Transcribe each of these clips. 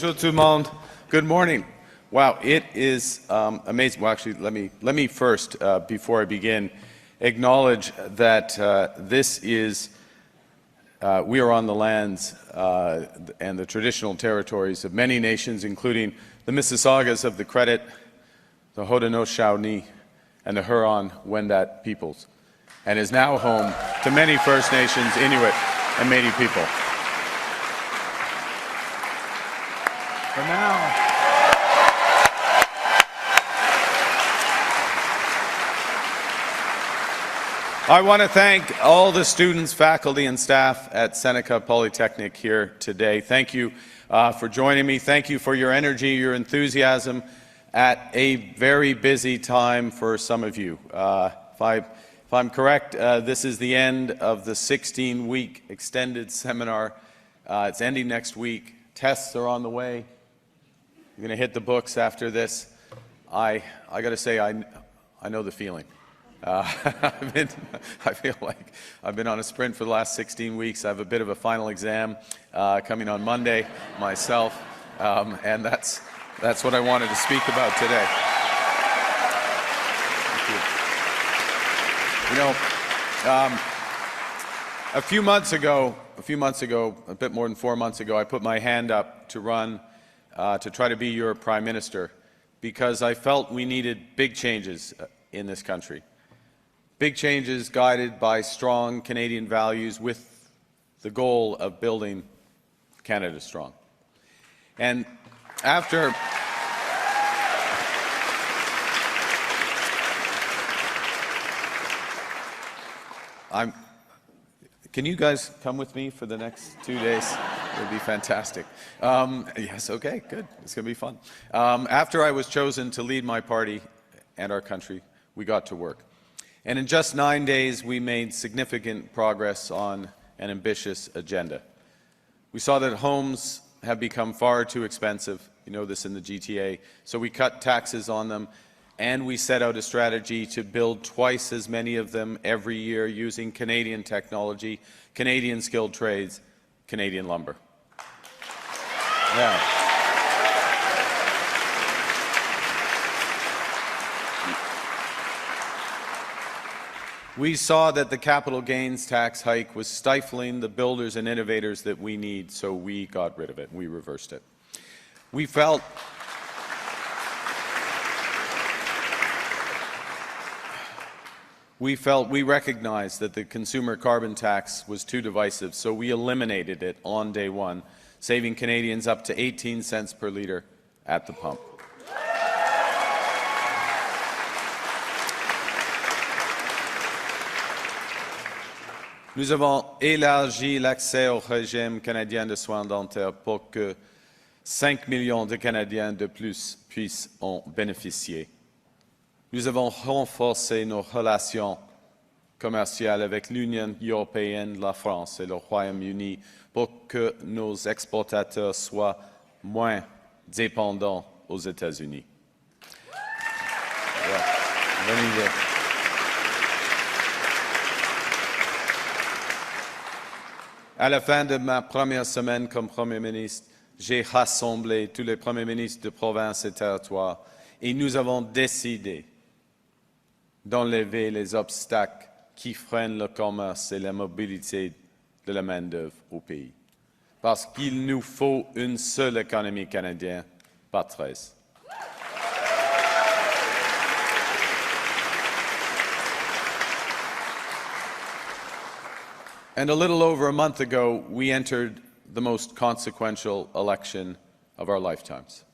Bonjour tout le monde. Good morning. Wow, it is amazing. Well, actually, let me first, before I begin, acknowledge that we are on the lands and the traditional territories of many nations, including the Mississaugas of the Credit, the Haudenosaunee, and the Huron-Wendat peoples, and is now home to many First Nations, Inuit, and Métis people. For now, I want to thank all the students, faculty, and staff at Seneca Polytechnic here today. Thank you for joining me. Thank you for your energy, your enthusiasm at a very busy time for some of you. If I'm correct, this is the end of the 16-week extended seminar. It's ending next week. Tests are on the way. You're going to hit the books after this. I got to say, I know the feeling. I feel like I've been on a sprint for the last 16 weeks. I have a bit of a final exam coming on Monday myself, and that's what I wanted to speak about today. Thank you. You know, a few months ago, a bit more than 4 months ago, I put my hand up to run to try to be your Prime Minister because I felt we needed big changes in this country. Big changes guided by strong Canadian values with the goal of building Canada strong. And after can you guys come with me for the next 2 days? It would be fantastic. Yes, okay, good. It's going to be fun. After I was chosen to lead my party and our country, we got to work. And in just 9 days, we made significant progress on an ambitious agenda. We saw that homes have become far too expensive. You know this in the GTA. So we cut taxes on them, and we set out a strategy to build twice as many of them every year using Canadian technology, Canadian skilled trades, Canadian lumber. Yeah. We saw that the capital gains tax hike was stifling the builders and innovators that we need, so we got rid of it. We reversed it. We recognized that the consumer carbon tax was too divisive, so we eliminated it on day one, saving Canadians up to 18 cents per litre at the pump. Nous avons élargi l'accès au régime canadien de soins dentaires pour que 5 millions de Canadiens de plus puissent en bénéficier. Nous avons renforcé nos relations commerciales avec l'Union européenne, la France et le Royaume-Uni pour que nos exportateurs soient moins dépendants aux États-Unis. À la fin de ma première semaine comme Premier ministre, j'ai rassemblé tous les premiers ministres de provinces et territoires et nous avons décidé d'enlever les obstacles qui freinent le commerce et la mobilité de la main-d'œuvre au pays. Parce qu'il nous faut une seule économie canadienne, pas 13. And a little over a month ago, we entered the most consequential election of our lifetimes.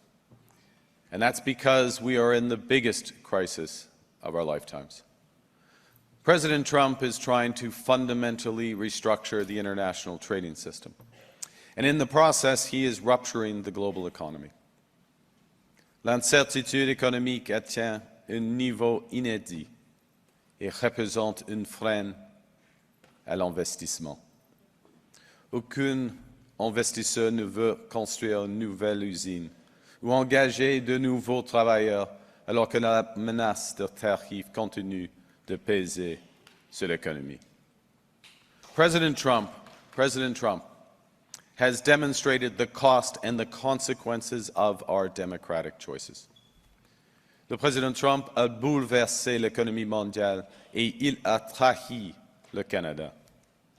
And that's because we are in the biggest crisis of our lifetimes. President Trump is trying to fundamentally restructure the international trading system. And in the process, he is rupturing the global economy. L'incertitude économique atteint un niveau inédit et représente un frein à l'investissement. Aucun investisseur ne veut construire une nouvelle usine ou engager de nouveaux travailleurs alors que la menace de tarifs continue de peser sur l'économie. President Trump has demonstrated the cost and the consequences of our democratic choices. Le président Trump a bouleversé l'économie mondiale et il a trahi le Canada,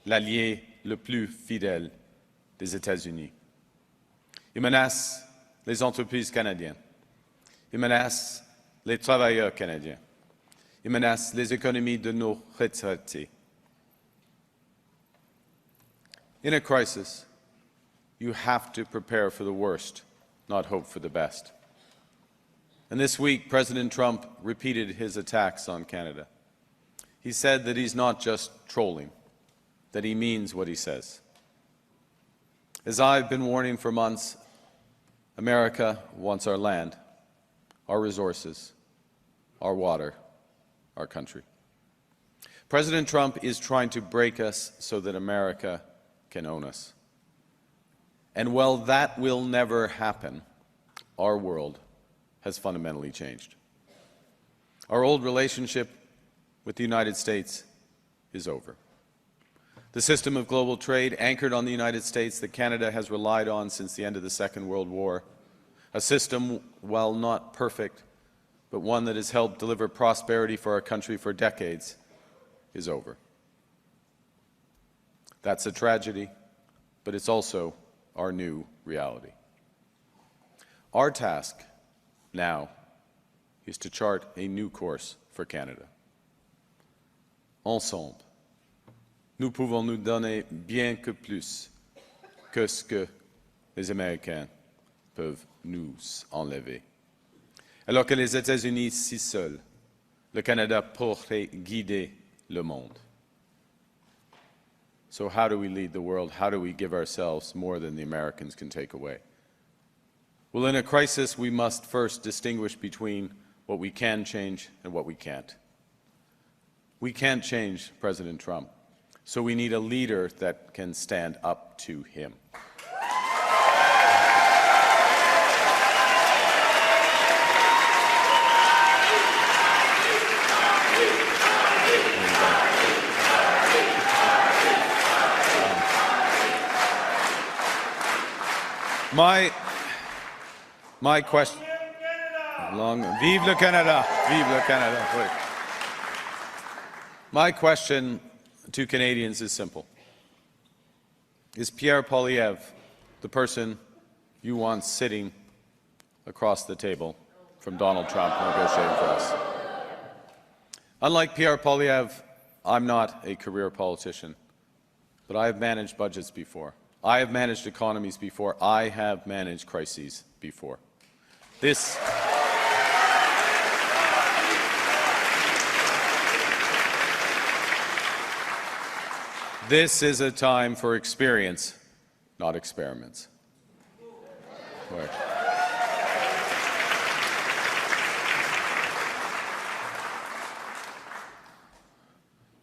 l'allié le plus fidèle des États-Unis. Il menace les entreprises canadiennes. Il menace les travailleurs canadiens. Il menace les économies de nos retraités. In a crisis, you have to prepare for the worst, not hope for the best. And this week, President Trump repeated his attacks on Canada. He said that he's not just trolling, that he means what he says. As I've been warning for months, America wants our land, our resources, our water, our country. President Trump is trying to break us so that America can own us. And while that will never happen, our world has fundamentally changed. Our old relationship with the United States is over. The system of global trade anchored on the United States that Canada has relied on since the end of the Second World War, a system, while not perfect, but one that has helped deliver prosperity for our country for decades, is over. That's a tragedy, but it's also our new reality. Our task now is to chart a new course for Canada. Ensemble, nous pouvons nous donner bien que plus que ce que les Américains peuvent nous enlever. Alors que les États-Unis si seuls, le Canada pourrait guider le monde. So how do we lead the world? How do we give ourselves more than the Americans can take away? Well, in a crisis, we must first distinguish between what we can change and what we can't. We can't change President Trump, so we need a leader that can stand up to him. My question, vive le Canada, vive le Canada. Wait. My question to Canadians is simple. Is Pierre Poilievre the person you want sitting across the table from Donald Trump negotiating for us? Unlike Pierre Poilievre, I'm not a career politician, but I have managed budgets before. I have managed economies before. I have managed crises before. This is a time for experience, not experiments. Right.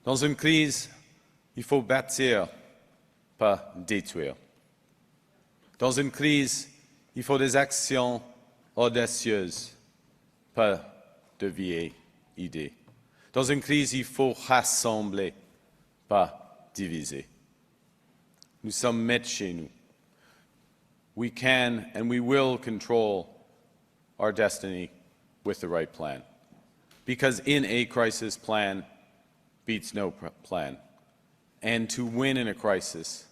Dans une crise, il faut bâtir, pas détruire. Dans une crise, il faut des actions audacieuses, pas de vieilles idées. Dans une crise, il faut rassembler, pas diviser. Nous sommes maîtres chez nous. We can and we will control our destiny with the right plan. Because in a crisis, plan beats no plan. And to win in a crisis,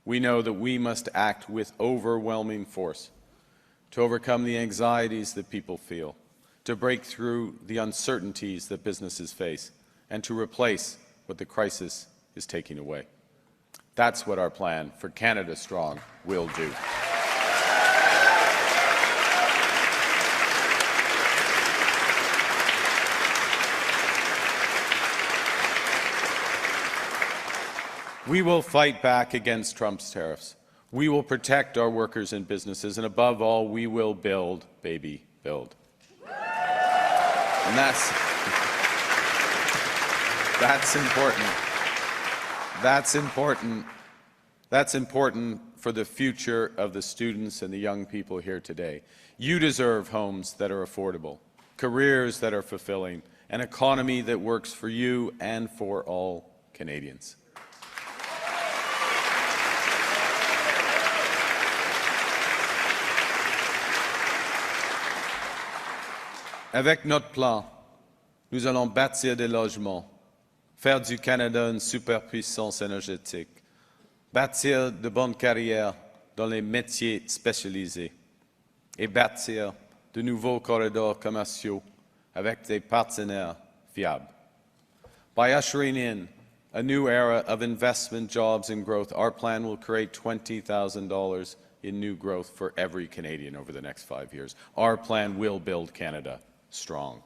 we know that we must act with overwhelming force to overcome the anxieties that people feel, to break through the uncertainties that businesses face, and to replace what the crisis is taking away. That's what our plan for Canada Strong will do. We will fight back against Trump's tariffs. We will protect our workers and businesses, and above all, we will build, baby, build. And that's important. That's important. That's important for the future of the students and the young people here today. You deserve homes that are affordable, careers that are fulfilling, an economy that works for you and for all Canadians. Avec notre plan, nous allons bâtir des logements, faire du Canada une superpuissance énergétique, bâtir de bonnes carrières dans les métiers spécialisés et bâtir de nouveaux corridors commerciaux avec des partenaires fiables. By ushering in a new era of investment, jobs and growth, our plan will create $20,000 in new growth for every Canadian over the next 5 years. Our plan will build Canada strong.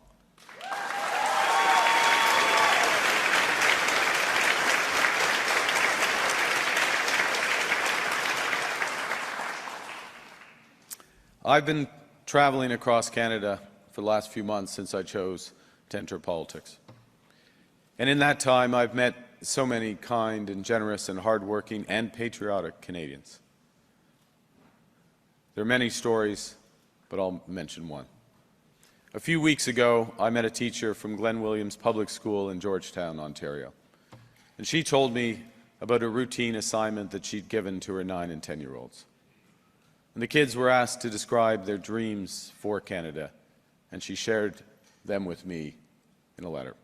I've been traveling across Canada for the last few months since I chose to enter politics. And in that time, I've met so many kind and generous and hardworking and patriotic Canadians. There are many stories, but I'll mention one. A few weeks ago, I met a teacher from Glen Williams Public School in Georgetown, Ontario. And she told me about a routine assignment that she'd given to her 9- and 10-year-olds. And the kids were asked to describe their dreams for Canada, and she shared them with me in a letter.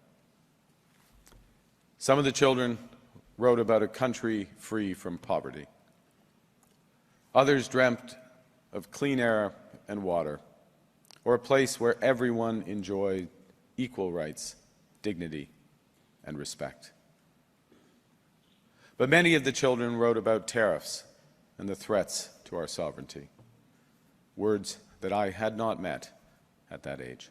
Some of the children wrote about a country free from poverty. Others dreamt of clean air and water, or a place where everyone enjoyed equal rights, dignity, and respect. But many of the children wrote about tariffs and the threats to our sovereignty, words that I had not met at that age.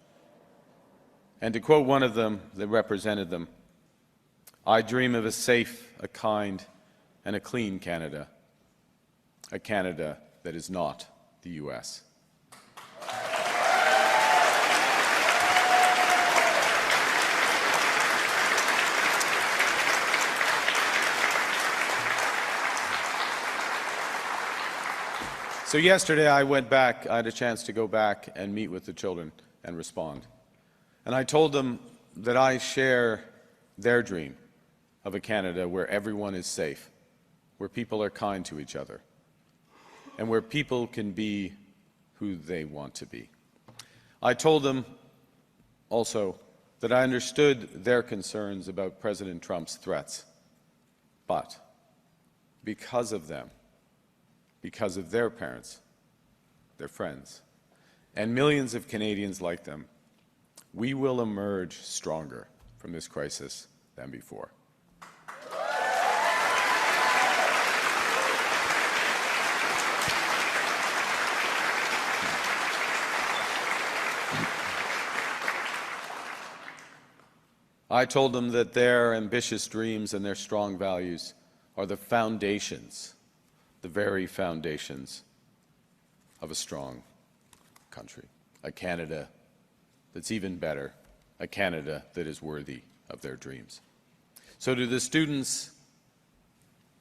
And to quote one of them that represented them, I dream of a safe, a kind, and a clean Canada, a Canada that is not the U.S. So yesterday I went back, I had a chance to go back and meet with the children and respond. And I told them that I share their dream of a Canada where everyone is safe, where people are kind to each other, and where people can be who they want to be. I told them also that I understood their concerns about President Trump's threats, but because of them, because of their parents, their friends, and millions of Canadians like them, we will emerge stronger from this crisis than before. I told them that their ambitious dreams and their strong values are the foundations, the very foundations of a strong country, a Canada that's even better, a Canada that is worthy of their dreams. So to the students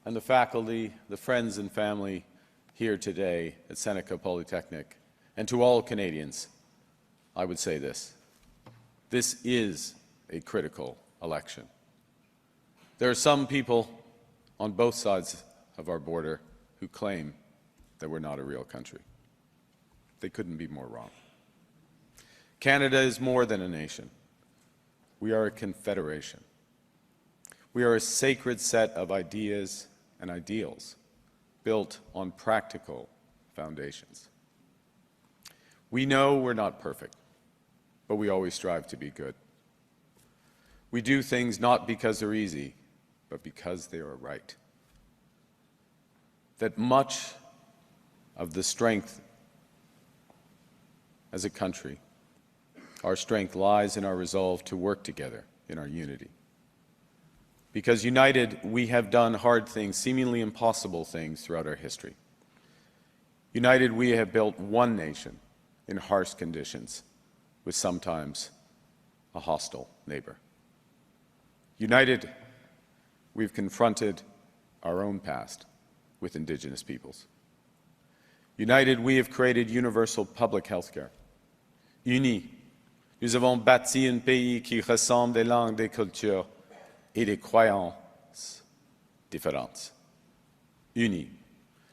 and the faculty, the friends and family here today at Seneca Polytechnic, and to all Canadians, I would say this. This is a critical election. There are some people on both sides of our border who claim that we're not a real country. They couldn't be more wrong. Canada is more than a nation. We are a confederation. We are a sacred set of ideas and ideals built on practical foundations. We know we're not perfect, but we always strive to be good. We do things not because they're easy, but because they are right. That much of the strength as a country, our strength lies in our resolve to work together in our unity. Because united, we have done hard things, seemingly impossible things throughout our history. United, we have built one nation in harsh conditions with sometimes a hostile neighbor. United, we've confronted our own past with Indigenous peoples. United, we have created universal public health care. Unis, nous avons bâti un pays qui ressemble des langues, des cultures et des croyances différentes. Unis,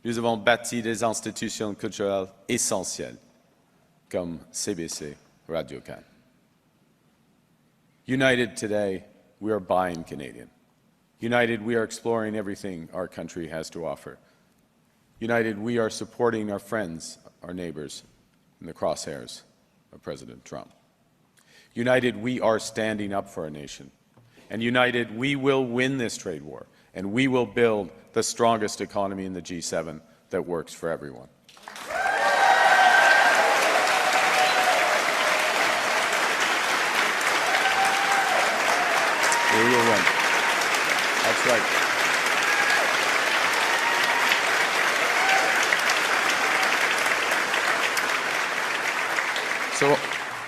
nous avons bâti des institutions culturelles essentielles comme CBC, Radio-Can. United today, we are buying Canadian. United, we are exploring everything our country has to offer. United, we are supporting our friends, our neighbors, in the crosshairs of President Trump. United, we are standing up for our nation. And united, we will win this trade war, and we will build the strongest economy in the G7 that works for everyone. We will win. That's right.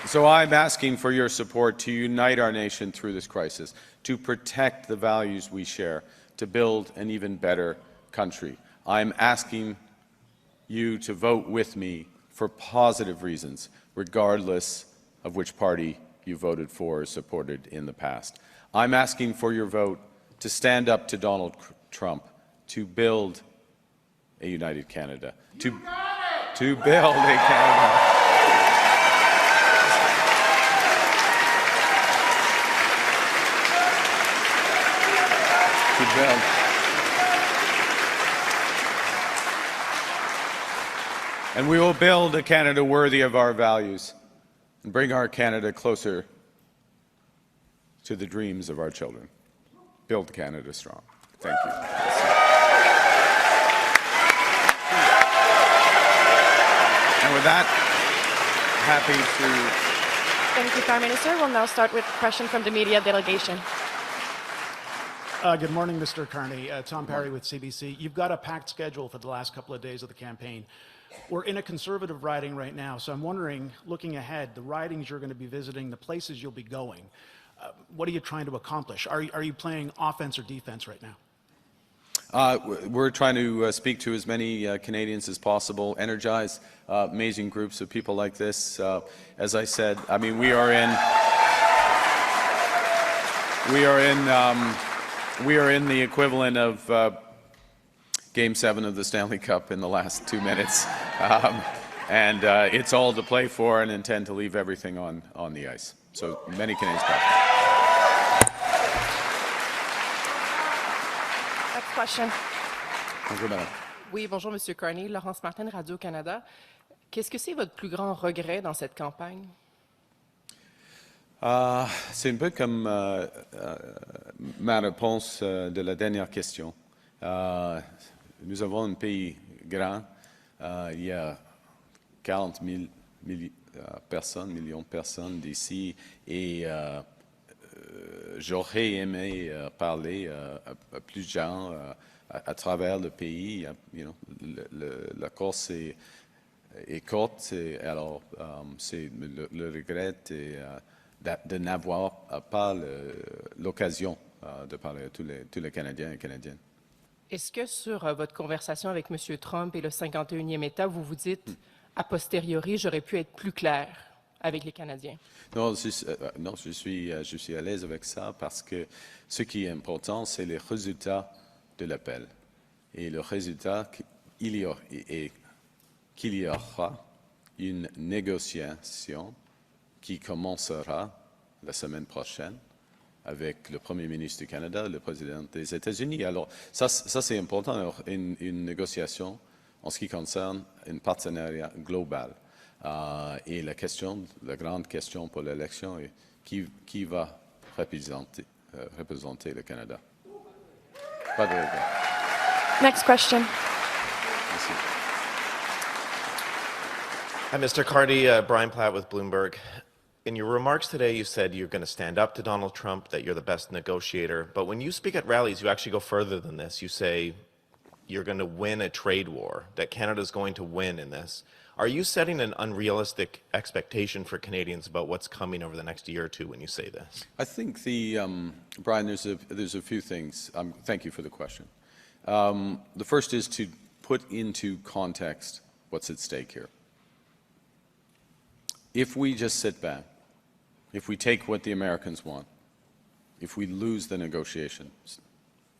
So I'm asking for your support to unite our nation through this crisis, to protect the values we share, to build an even better country. I'm asking you to vote with me for positive reasons, regardless of which party you voted for or supported in the past. I'm asking for your vote to stand up to Donald Trump, to build a united Canada, to build a Canada. And we will build a Canada worthy of our values and bring our Canada closer to the dreams of our children. Build Canada strong. Thank you. And with that, happy to... Thank you, Prime Minister. We'll now start with a question from the media delegation. Good morning, Mr. Carney. Tom Perry with CBC. You've got a packed schedule for the last couple of days of the campaign. We're in a Conservative riding right now, so I'm wondering, looking ahead, the ridings you're going to be visiting, the places you'll be going, what are you trying to accomplish? Are you playing offense or defense right now? We're trying to speak to as many Canadians as possible, energize amazing groups of people like this. As I said, I mean, we are in the equivalent of Game 7 of the Stanley Cup in the last 2 minutes, and it's all to play for, and intend to leave everything on the ice. So many Canadians back. Next question. Bonjour, madame. Oui, bonjour, Monsieur Carney. Laurence Martin, Radio-Canada. Qu'est-ce que c'est votre plus grand regret dans cette campagne? C'est un peu comme ma réponse de la dernière question. Nous avons un pays grand. Il y a 40 millions de personnes d'ici, et j'aurais aimé parler à plus de gens à travers le pays. La course est courte, alors c'est le regret de n'avoir pas l'occasion de parler à tous les Canadiens et Canadiennes. Est-ce que sur votre conversation avec M. Trump et le 51e État, vous vous dites, a posteriori, j'aurais pu être plus clair avec les Canadiens? Non, je suis à l'aise avec ça, parce que ce qui est important, c'est les résultats de l'appel. Et le résultat, qu'il y aura une négociation qui commencera la semaine prochaine avec le Premier ministre du Canada, le président des États-Unis. Alors, ça c'est important, alors, une négociation en ce qui concerne un partenariat global. Et la grande question pour l'élection est qui va représenter le Canada. Pas de regret. Next question. Merci. Hi, Mr. Carney. Brian Platt with Bloomberg. In your remarks today, you said you're going to stand up to Donald Trump, that you're the best negotiator. But when you speak at rallies, you actually go further than this. You say you're going to win a trade war, that Canada's going to win in this. Are you setting an unrealistic expectation for Canadians about what's coming over the next year or two when you say this? I think Brian, there's a few things. Thank you for the question. The first is to put into context what's at stake here. If we just sit back, if we take what the Americans want, if we lose the negotiations,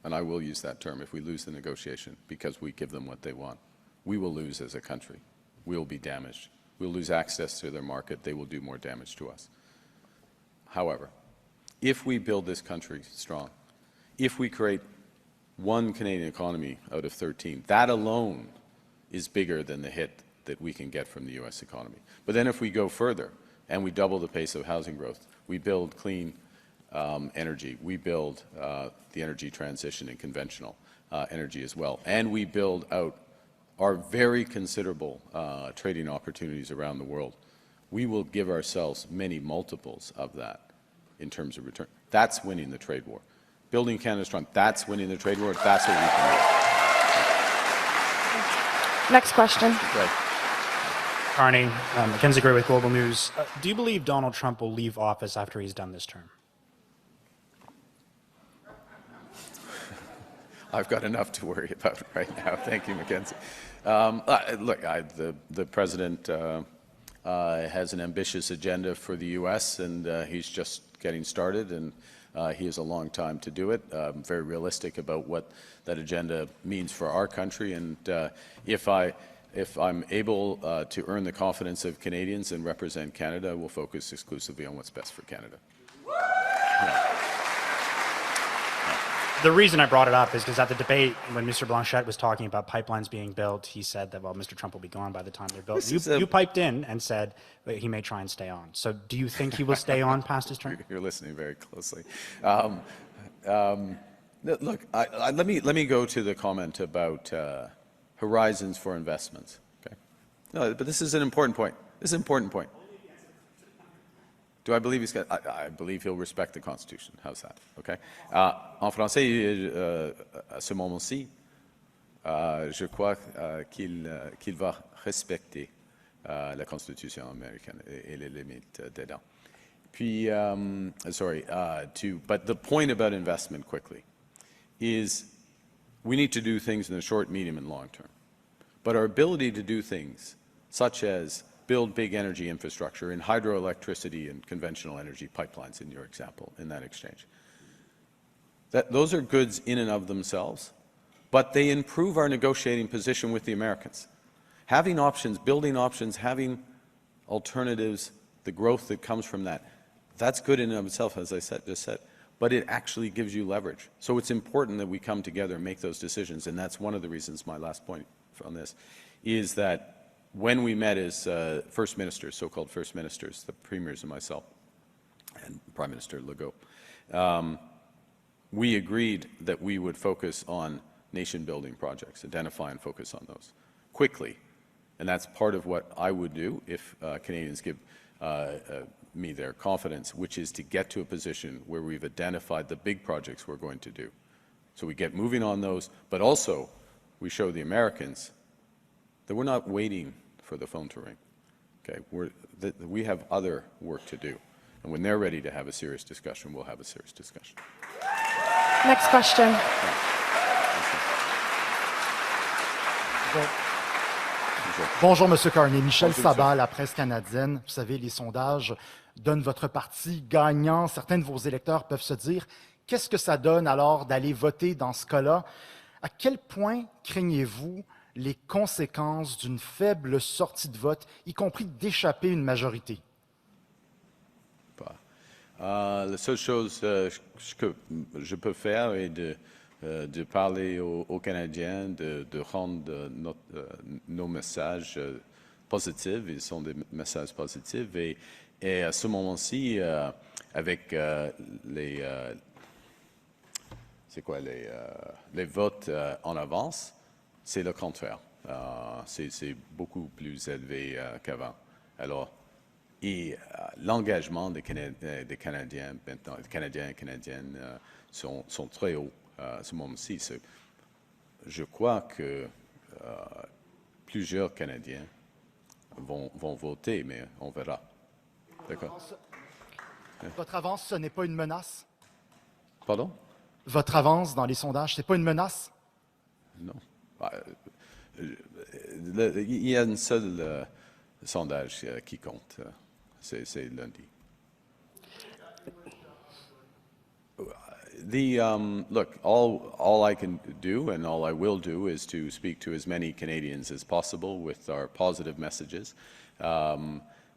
and I will use that term, if we lose the negotiation because we give them what they want, we will lose as a country. We will be damaged. We'll lose access to their market. They will do more damage to us. However, if we build this country strong, if we create one Canadian economy out of 13, that alone is bigger than the hit that we can get from the U.S. economy. But then if we go further and we double the pace of housing growth, we build clean energy, we build the energy transition and conventional energy as well, and we build out our very considerable trading opportunities around the world, we will give ourselves many multiples of that in terms of return. That's winning the trade war. Building Canada strong, that's winning the trade war. That's what we can do. Next question. Right. Carney, Mackenzie Gray with Global News. Do you believe Donald Trump will leave office after he's done this term? I've got enough to worry about right now. Thank you, Mackenzie. Look, the president has an ambitious agenda for the U.S., and he's just getting started, and he has a long time to do it. I'm very realistic about what that agenda means for our country, and if I'm able to earn the confidence of Canadians and represent Canada, we'll focus exclusively on what's best for Canada. Yeah. The reason I brought it up is because at the debate, when Mr. Blanchette was talking about pipelines being built, he said that, well, Mr. Trump will be gone by the time they're built. You piped in and said that he may try and stay on. So do you think he will stay on past his term? You're listening very closely. Look, let me go to the comment about horizons for investments. Okay? No, but this is an important point. This is an important point. Do I believe he's got? I believe he'll respect the Constitution. How's that? Okay. En français, à ce moment-ci, je crois qu'il va respecter la Constitution américaine et les limites dedans. Puis, but the point about investment quickly is we need to do things in the short, medium, and long term. But our ability to do things such as build big energy infrastructure in hydroelectricity and conventional energy pipelines, in your example, in that exchange. Those are goods in and of themselves, but they improve our negotiating position with the Americans. Having options, building options, having alternatives, the growth that comes from that, that's good in and of itself, as I just said, but it actually gives you leverage. So it's important that we come together and make those decisions, and that's one of the reasons, my last point on this, is that when we met as first ministers, so-called first ministers, the premiers and myself, and Prime Minister Legault, we agreed that we would focus on nation-building projects, identify and focus on those quickly. And that's part of what I would do if Canadians give me their confidence, which is to get to a position where we've identified the big projects we're going to do. So we get moving on those, but also we show the Americans that we're not waiting for the phone to ring. Okay, we have other work to do. And when they're ready to have a serious discussion, we'll have a serious discussion. Next question. Bonjour, Monsieur Carney. Michel Sabat, la presse canadienne. Vous savez, les sondages donnent votre parti gagnant. Certains de vos électeurs peuvent se dire, qu'est-ce que ça donne alors d'aller voter dans ce cas-là? À quel point craignez-vous les conséquences d'une faible sortie de vote, y compris d'échapper une majorité? La seule chose que je peux faire est de parler aux Canadiens, de rendre nos messages positifs. Ils sont des messages positifs. Et à ce moment-ci, avec les votes en avance, c'est le contraire. C'est beaucoup plus élevé qu'avant. Alors, et l'engagement des Canadiens maintenant, des Canadiens et Canadiennes sont très hauts à ce moment-ci. Je crois que plusieurs Canadiens vont voter, mais on verra. D'accord? Votre avance, ce n'est pas une menace? Pardon? Votre avance dans les sondages, ce n'est pas une menace? Non. Il y a un seul sondage qui compte. C'est lundi. Look, all I can do and all I will do is to speak to as many Canadians as possible with our positive messages.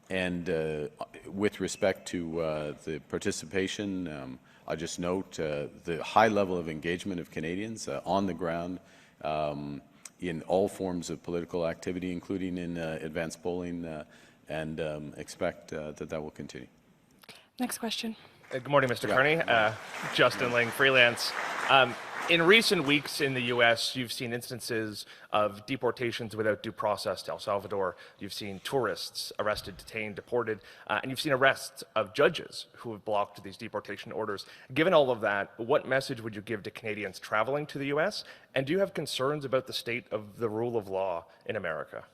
with respect to the participation, I just note the high level of engagement of Canadians on the ground in all forms of political activity, including in advanced polling, and expect that will continue. Next question. Good morning, Mr. Carney. Justin Lang, freelance. In recent weeks in the U.S., you've seen instances of deportations without due process to El Salvador. You've seen tourists arrested, detained, deported, and you've seen arrests of judges who have blocked these deportation orders. Given all of that, what message would you give to Canadians traveling to the U.S., and do you have concerns about the state of the rule of law in America?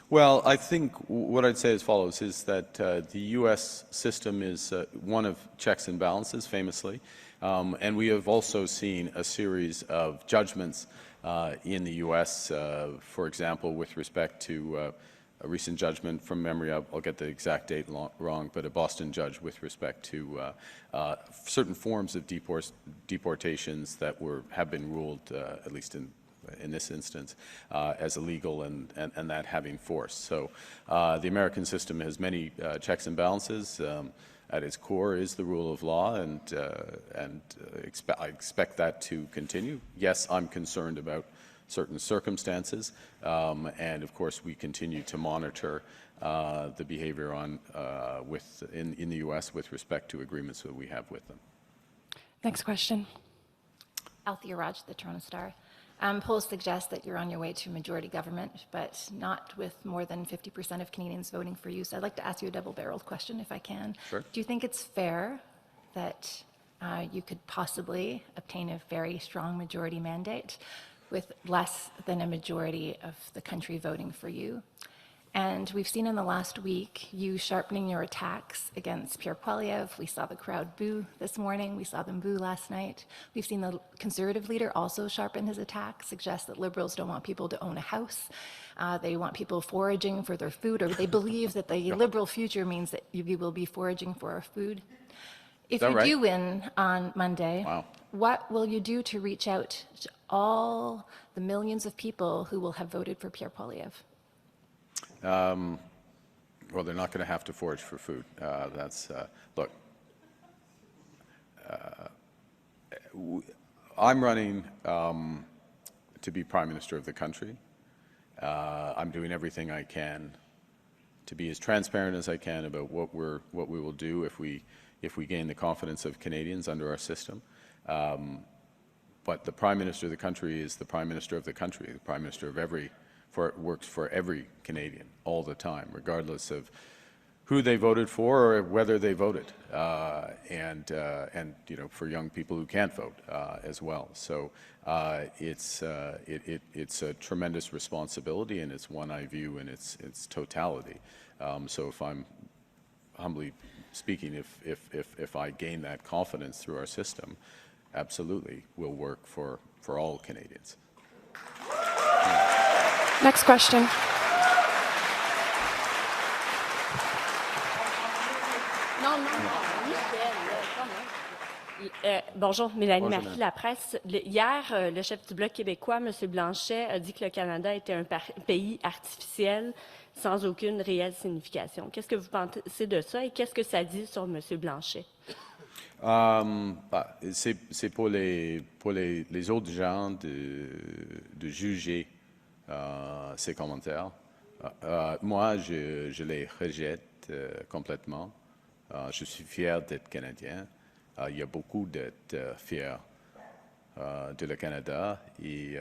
Well, I think what I'd say as follows is that the U.S. system is one of checks and balances, famously, and we have also seen a series of judgments in the U.S., for example, with respect to a recent judgment from memory, I'll get the exact date wrong, but a Boston judge with respect to certain forms of deportations that have been ruled, at least in this instance, as illegal and that having force. So the American system has many checks and balances. At its core is the rule of law, and I expect that to continue. Yes, I'm concerned about certain circumstances, and of course we continue to monitor the behavior in the U.S. with respect to agreements that we have with them. Next question. Althea Raj, the Toronto Star. Polls suggest that you're on your way to majority government, but not with more than 50% of Canadians voting for you. So I'd like to ask you a double-barreled question, if I can. Sure. Do you think it's fair that you could possibly obtain a very strong majority mandate with less than a majority of the country voting for you? And we've seen in the last week you sharpening your attacks against Pierre Poilievre. We saw the crowd boo this morning. We saw them boo last night. We've seen the Conservative leader also sharpen his attack, suggest that Liberals don't want people to own a house. They want people foraging for their food, or they believe that the Liberal future means that you will be foraging for our food. If you do win on Monday, what will you do to reach out to all the millions of people who will have voted for Pierre Poilievre? Well, they're not going to have to forage for food. Look, I'm running to be Prime Minister of the country. I'm doing everything I can to be as transparent as I can about what we will do if we gain the confidence of Canadians under our system. But the Prime Minister of the country is the Prime Minister of the country, the Prime Minister of works for every Canadian all the time, regardless of who they voted for or whether they voted, and for young people who can't vote as well. So it's a tremendous responsibility, and it's one I view in its totality. So if I'm humbly speaking, if I gain that confidence through our system, absolutely will work for all Canadians. Next question. Bonjour, Mélanie Marquis, La Presse. Hier, le chef du Bloc québécois, M. Blanchet, a dit que le Canada était un pays artificiel sans aucune réelle signification. Qu'est-ce que vous pensez de ça et qu'est-ce que ça dit sur M. Blanchet? C'est pour les autres gens de juger ces commentaires. Moi, je les rejette complètement. Je suis fier d'être Canadien. Il y a beaucoup d'être fier de le Canada et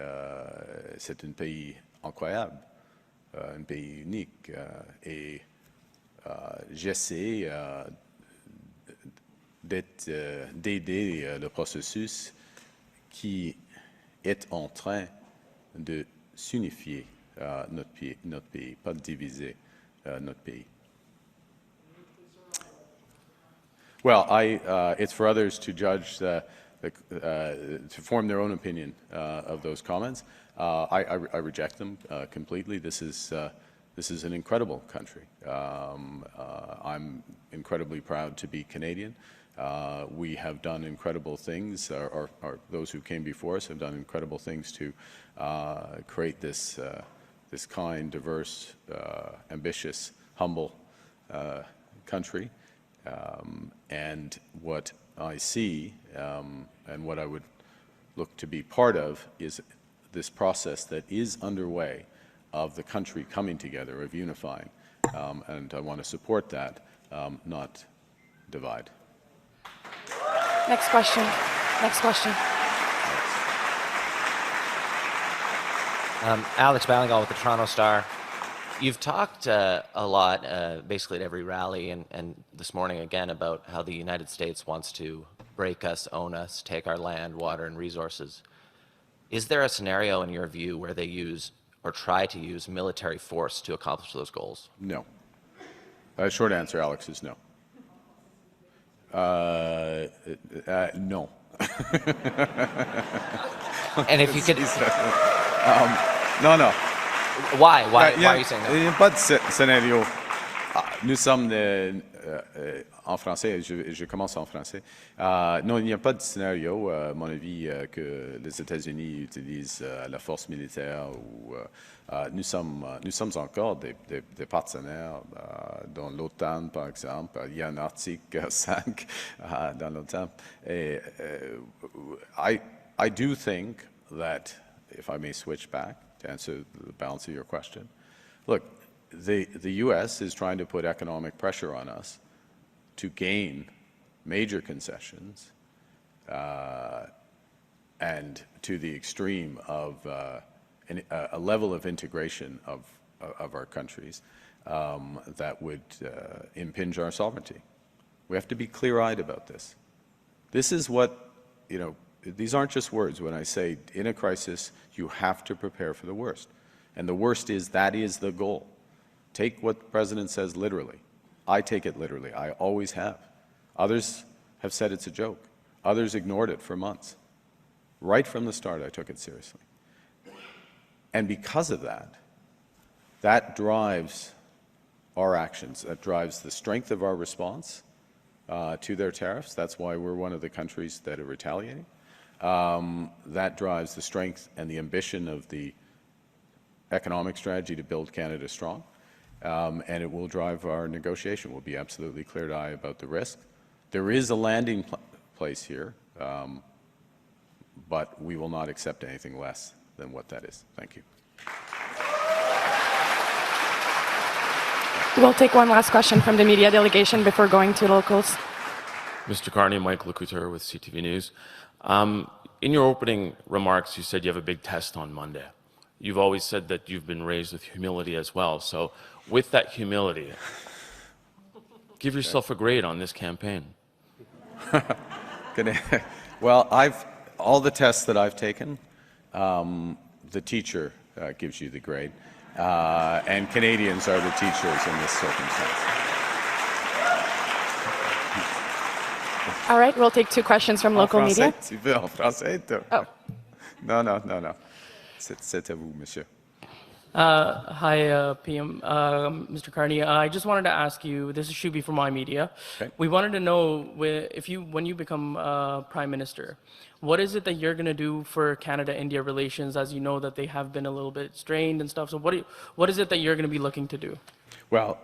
c'est un pays incroyable, un pays unique. Et j'essaie d'aider le processus qui est en train de s'unifier notre pays, pas de diviser notre pays. Well, it's for others to judge, to form their own opinion of those comments. I reject them completely. This is an incredible country. I'm incredibly proud to be Canadian. We have done incredible things, or those who came before us have done incredible things to create this kind, diverse, ambitious, humble country, and what I see and what I would look to be part of is this process that is underway of the country coming together, of unifying, and I want to support that, not divide. Next question. Next question. Alex Ballingall with the Toronto Star. You've talked a lot, basically at every rally, and this morning again, about how the United States wants to break us, own us, take our land, water, and resources. Is there a scenario, in your view, where they use or try to use military force to accomplish those goals? No. Short answer, Alex, is no. No. And if you could... Non, non. Why? Why are you saying that? Il n'y a pas de scénario. Nous sommes en français, je commence en français. Non, il n'y a pas de scénario, à mon avis, que les États-Unis utilisent la force militaire. Ou, nous sommes encore des partenaires dans l'OTAN, par exemple. Il y a un article 5 dans l'OTAN. Et I do think that, if I may switch back to answer the balance of your question, look, the U.S. is trying to put economic pressure on us to gain major concessions and to the extreme of a level of integration of our countries that would impinge our sovereignty. We have to be clear-eyed about this. This is what, these aren't just words. When I say in a crisis, you have to prepare for the worst. And the worst is that is the goal. Take what the President says literally. I take it literally. I always have. Others have said it's a joke. Others ignored it for months. Right from the start, I took it seriously. And because of that, that drives our actions. That drives the strength of our response to their tariffs. That's why we're one of the countries that are retaliating. That drives the strength and the ambition of the economic strategy to build Canada strong. And it will drive our negotiation. We'll be absolutely clear-eyed about the risk. There is a landing place here, but we will not accept anything less than what that is. Thank you. We'll take one last question from the media delegation before going to locals. Mr. Carney, Mike Lecouteur with CTV News. In your opening remarks, you said you have a big test on Monday. You've always said that you've been raised with humility as well. So with that humility, give yourself a grade on this campaign. Well, all the tests that I've taken, the teacher gives you the grade, and Canadians are the teachers in this circumstance. All right, we'll take two questions from local media. Tu veux en français? Oh. Non. C'est à vous, monsieur. Hi, PM. Mr. Carney, I just wanted to ask you, this should be for my media. Okay. We wanted to know when you become Prime Minister, what is it that you're going to do for Canada-India relations, as you know that they have been a little bit strained and stuff? So what is it that you're going to be looking to do? Well,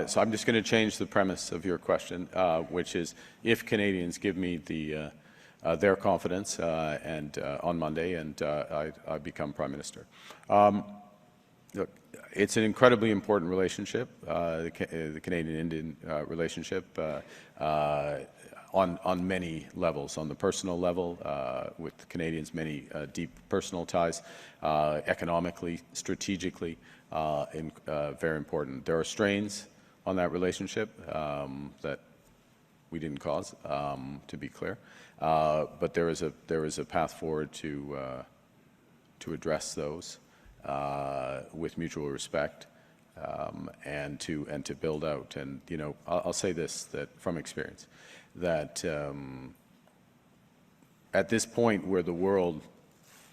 so I'm just going to change the premise of your question, which is if Canadians give me their confidence and on Monday and I become Prime Minister. Look, it's an incredibly important relationship, the Canadian-Indian relationship, on many levels. On the personal level, with Canadians, many deep personal ties, economically, strategically, very important. There are strains on that relationship that we didn't cause, to be clear, but there is a path forward to address those with mutual respect and to build out. And I'll say this, that from experience, that at this point where the world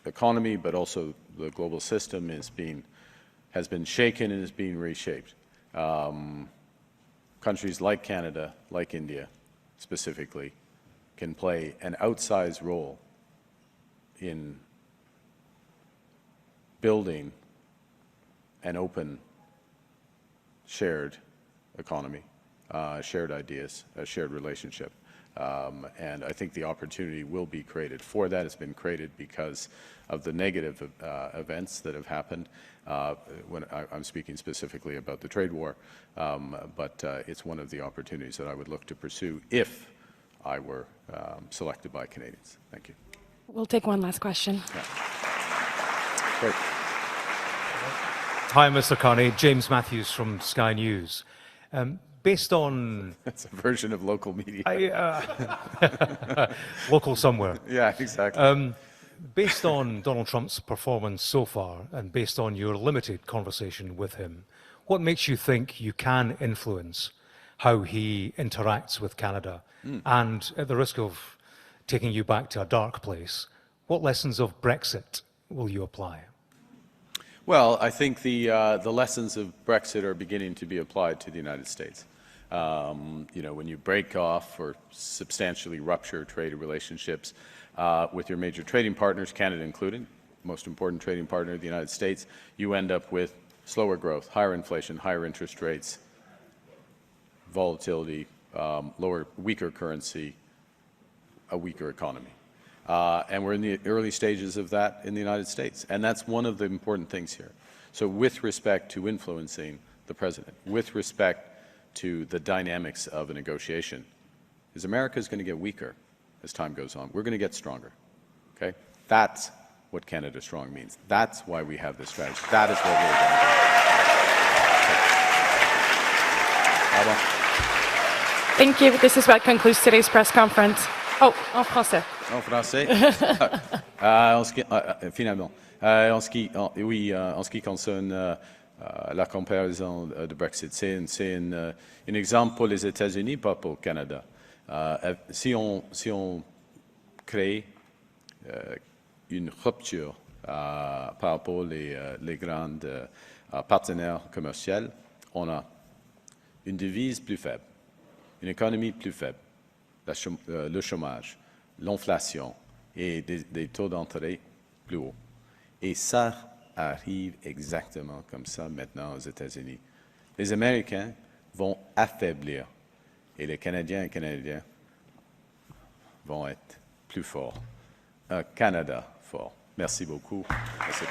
economy, but also the global system has been shaken and is being reshaped, countries like Canada, like India specifically, can play an outsized role in building an open, shared economy, shared ideas, a shared relationship. And I think the opportunity will be created. For that, it's been created because of the negative events that have happened. When I'm speaking specifically about the trade war, but it's one of the opportunities that I would look to pursue if I were selected by Canadians. Thank you. We'll take one last question. Yeah. Great. Hi, Mr. Carney. James Matthews from Sky News. Based on... That's a version of local media. Local somewhere. Yeah, exactly. Based on Donald Trump's performance so far, and based on your limited conversation with him, what makes you think you can influence how he interacts with Canada? And at the risk of taking you back to a dark place, what lessons of Brexit will you apply? Well, I think the lessons of Brexit are beginning to be applied to the United States. You know, when you break off or substantially rupture trade relationships with your major trading partners, Canada included, most important trading partner of the United States, you end up with slower growth, higher inflation, higher interest rates, volatility, weaker currency, a weaker economy. And we're in the early stages of that in the United States. And that's one of the important things here. So with respect to influencing the president, with respect to the dynamics of a negotiation, is America is going to get weaker as time goes on. We're going to get stronger. Okay? That's what Canada Strong means. That's why we have this strategy. That is what we're going to do. Thank you. This is what concludes today's press conference. Oh, en français. En français. Finalement. En ce qui concerne la comparaison de Brexit, c'est un exemple pour les États-Unis, pas pour le Canada. Si on crée une rupture par rapport aux les grands partenaires commerciaux, on a une devise plus faible, une économie plus faible, le chômage, l'inflation et des taux d'intérêt plus hauts. Et ça arrive exactement comme ça maintenant aux États-Unis. Les Américains vont affaiblir et les Canadiens et Canadiens vont être plus forts. Un Canada fort. Merci beaucoup. Merci.